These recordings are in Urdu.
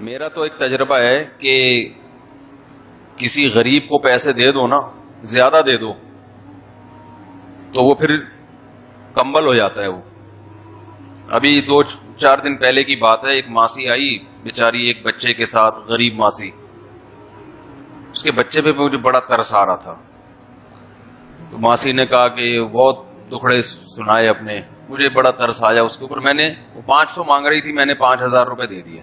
میرا تو ایک تجربہ ہے کہ کسی غریب کو پیسے دے دو نا، زیادہ دے دو تو وہ پھر کمبل ہو جاتا ہے۔ وہ ابھی 2-4 دن پہلے کی بات ہے، ایک ماسی آئی بیچاری ایک بچے کے ساتھ، غریب ماسی، اس کے بچے پہ مجھے بڑا ترس آ رہا تھا۔ تو ماسی نے کہا کہ بہت دکھڑے سنائے اپنے، مجھے بڑا ترس آیا اس کے اوپر۔ میں نے 500 مانگ رہی تھی، میں نے 5000 روپے دے دیے،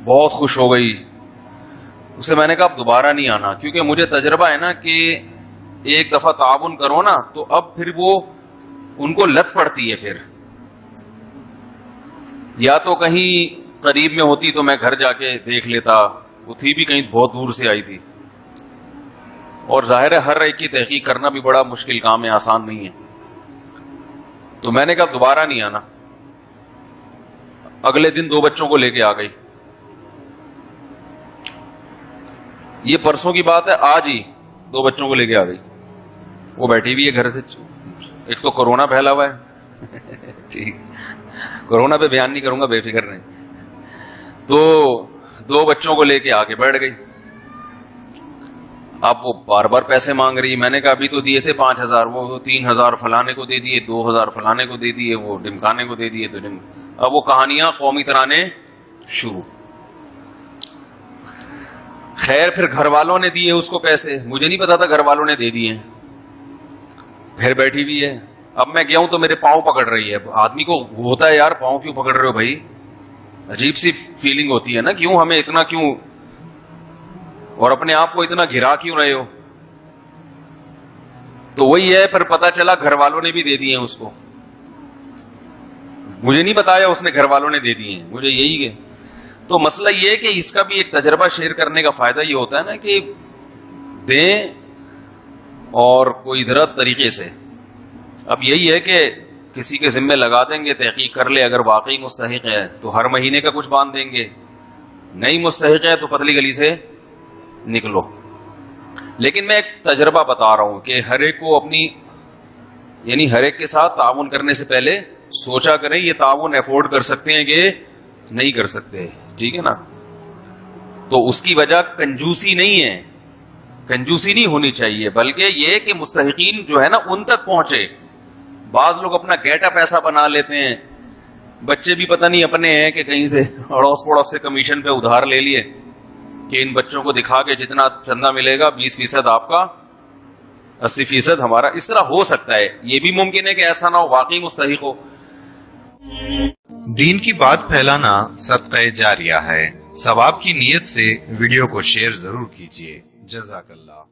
بہت خوش ہو گئی۔ اسے میں نے کہا اب دوبارہ نہیں آنا، کیونکہ مجھے تجربہ ہے نا کہ ایک دفعہ تعاون کرو نا تو اب پھر وہ ان کو لت پڑتی ہے۔ پھر یا تو کہیں قریب میں ہوتی تو میں گھر جا کے دیکھ لیتا، وہ تھی بھی کہیں بہت دور سے آئی تھی، اور ظاہر ہے ہر ایک کی تحقیق کرنا بھی بڑا مشکل کام ہے، آسان نہیں ہے۔ تو میں نے کہا دوبارہ نہیں آنا۔ اگلے دن 2 بچوں کو لے کے آ گئی، یہ پرسوں کی بات ہے، آج ہی 2 بچوں کو لے کے آ گئی۔ وہ بیٹھی ہوئی ہے گھر سے، ایک تو کورونا پھیلا ہوا ہے ٹھیک، کورونا پہ بیان نہیں کروں گا، بے فکر نہیں۔ تو 2 بچوں کو لے کے آ کے بیٹھ گئی۔ اب وہ بار بار پیسے مانگ رہی، میں نے کہا ابھی تو دیے تھے 5000، وہ 3000 فلانے کو دے دیے، 2000 فلانے کو دے دیے، وہ ڈمکانے کو دے دیے، تو اب وہ کہانیاں قومی ترانے شروع۔ خیر پھر گھر والوں نے دیے اس کو پیسے، مجھے نہیں پتا تھا گھر والوں نے دے دیے۔ پھر بیٹھی ہوئی ہے، اب میں گیا ہوں تو میرے پاؤں پکڑ رہی ہے۔ آدمی کو ہوتا ہے یار، پاؤں کیوں پکڑ رہے ہو بھائی، عجیب سی فیلنگ ہوتی ہے نا، کیوں ہمیں اتنا کیوں، اور اپنے آپ کو اتنا گھرا کیوں رہے ہو۔ تو وہی ہے، پھر پتا چلا گھر والوں نے بھی دے دیے اس کو، مجھے نہیں بتایا اس نے گھر والوں نے دے دیے ہیں، مجھے یہی ہے۔ تو مسئلہ یہ ہے کہ اس کا بھی ایک تجربہ شیئر کرنے کا فائدہ یہ ہوتا ہے نا کہ دیں اور کوئی درست طریقے سے۔ اب یہی ہے کہ کسی کے ذمے لگا دیں گے، تحقیق کر لے، اگر واقعی مستحق ہے تو ہر مہینے کا کچھ باندھ دیں گے، نہیں مستحق ہے تو پتلی گلی سے نکلو۔ لیکن میں ایک تجربہ بتا رہا ہوں کہ ہر ایک کو اپنی، یعنی ہر ایک کے ساتھ تعاون کرنے سے پہلے سوچا کریں یہ تعاون افورڈ کر سکتے ہیں کہ نہیں کر سکتے، ٹھیک ہے نا۔ تو اس کی وجہ کنجوسی نہیں ہے، کنجوسی نہیں ہونی چاہیے، بلکہ یہ کہ مستحقین جو ہے نا ان تک پہنچے۔ بعض لوگ اپنا گیٹ اپ ایسا بنا لیتے ہیں، بچے بھی پتہ نہیں اپنے ہیں کہ کہیں سے اڑوس پڑوس سے کمیشن پہ ادھار لے لیے کہ ان بچوں کو دکھا کے جتنا چندہ ملے گا 20% آپ کا، 80% ہمارا۔ اس طرح ہو سکتا ہے، یہ بھی ممکن ہے کہ ایسا نہ ہو، واقعی مستحق ہو۔ دین کی بات پھیلانا صدقہ جاریہ ہے، ثواب کی نیت سے ویڈیو کو شیئر ضرور کیجیے۔ جزاک اللہ۔